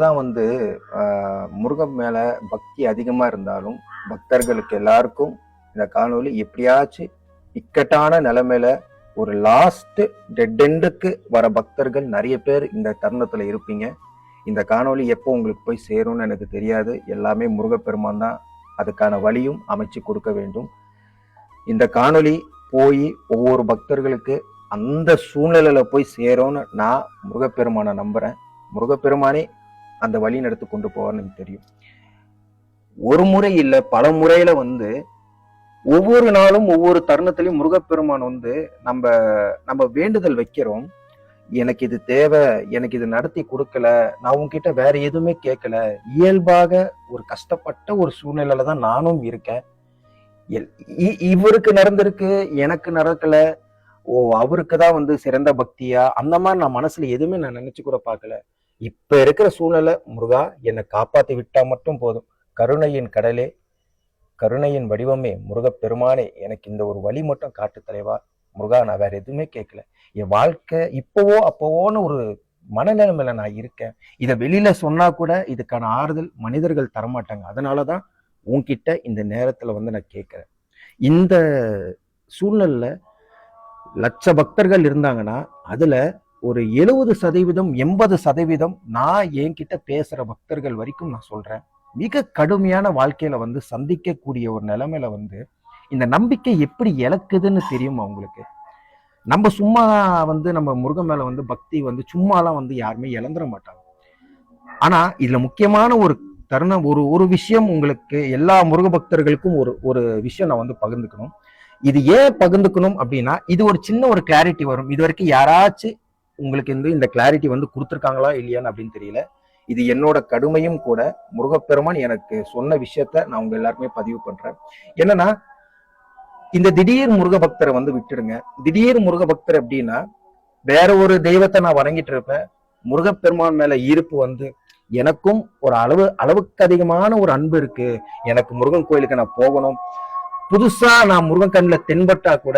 தான் முருகன் மேல பக்தி அதிகமா இருந்தாலும் பக்தர்களுக்கு எல்லாருக்கும் இந்த காணொளி எப்படியாச்சும் இக்கட்டான நிலைமையில ஒரு லாஸ்ட் டெட் எண்டுக்கு வர பக்தர்கள் நிறைய பேர் இந்த தருணத்துல இருப்பீங்க. இந்த காணொளி எப்போ உங்களுக்கு போய் சேரும்னு எனக்கு தெரியாது. எல்லாமே முருகப்பெருமான் தான் அதுக்கான வழியும் அமைச்சு கொடுக்க வேண்டும். இந்த காணொளி போய் ஒவ்வொரு பக்தர்களுக்கு அந்த சூழ்நிலையில போய் சேரும்னு நான் முருகப்பெருமானை நம்புறேன். முருகப்பெருமானே அந்த வழி நடத்தி கொண்டு போவார்னு எனக்கு தெரியும். ஒரு முறை இல்ல பல முறையில ஒவ்வொரு நாளும் ஒவ்வொரு தருணத்திலையும் முருகப்பெருமான் நம்ம நம்ம வேண்டுதல் வைக்கிறோம். எனக்கு இது தேவை, எனக்கு இது நடத்தி கொடுக்கல, நான் உங்ககிட்ட வேற எதுவுமே கேட்கல, இயல்பாக ஒரு கஷ்டப்பட்ட ஒரு சூழ்நிலையில தான் நானும் இருக்கேன். இவருக்கு நடந்திருக்கு, எனக்கு நடக்கல, ஓ அவருக்கு தான் சிறந்த பக்தியா, அந்த மாதிரி நான் மனசுல எதுவுமே நான் நினைச்சு கூட பார்க்கல. இப்ப இருக்கிற சூழ்நிலை, முருகா என்னை காப்பாத்தி விட்டா மட்டும் போதும். கருணையின் கடலே, கருணையின் வடிவமே, முருகப்பெருமானே எனக்கு இந்த ஒரு வழி மட்டும் காட்டு தலைவா. முருகா நான் வேற எதுவுமே கேட்கல. என் வாழ்க்கை இப்பவோ அப்பவோன்னு ஒரு மனநிலைமையில நான் இருக்கேன். இதை வெளியில சொன்னா கூட இதுக்கான ஆறுதல் மனிதர்கள் தரமாட்டாங்க. அதனாலதான் உன்கிட்ட இந்த நேரத்துல நான் கேட்கிறேன். இந்த சூழ்நிலையில லட்ச பக்தர்கள் இருந்தாங்கன்னா அதுல ஒரு 70% 80% நான் என்கிட்ட பேசுற பக்தர்கள் வரைக்கும் நான் சொல்றேன், மிக கடுமையான வாழ்க்கையில சந்திக்கக்கூடிய ஒரு நிலைமையில இந்த நம்பிக்கை எப்படி இழக்குதுன்னு தெரியும் அவங்களுக்கு. நம்ம சும்மா நம்ம முருகன் மேல பக்தி சும்மாலாம் யாருமே இழந்துட மாட்டாங்க. ஆனா இதுல முக்கியமான ஒரு தருணம், ஒரு விஷயம் உங்களுக்கு எல்லா முருக பக்தர்களுக்கும் ஒரு விஷயம் நான் பகிர்ந்துக்கணும். இது ஏன் பகிர்ந்துக்கணும் அப்படின்னா, இது ஒரு சின்ன ஒரு கிளாரிட்டி வரும். இது வரைக்கும் யாராச்சும் உங்களுக்கு இந்த கிளாரிட்டி கொடுத்துருக்காங்களா இல்லையான்னு அப்படின்னு தெரியல. இது என்னோட கடுமையும் கூட. முருகப்பெருமான் எனக்கு சொன்ன விஷயத்த நான் உங்க எல்லாருக்குமே பதிவு பண்றேன். என்னன்னா, இந்த திடீர் முருக பக்தரை விட்டுடுங்க. திடீர் முருக பக்தர் அப்படின்னா வேற ஒரு தெய்வத்தை நான் வணங்கிட்டு இருப்பேன். முருகப்பெருமான் மேல ஈர்ப்பு எனக்கும் ஒரு அளவுக்கு அதிகமான ஒரு அன்பு இருக்கு, எனக்கு முருகன் கோயிலுக்கு நான் போகணும், புதுசா நான் முருகன் கண்ணில் தென்பட்டா கூட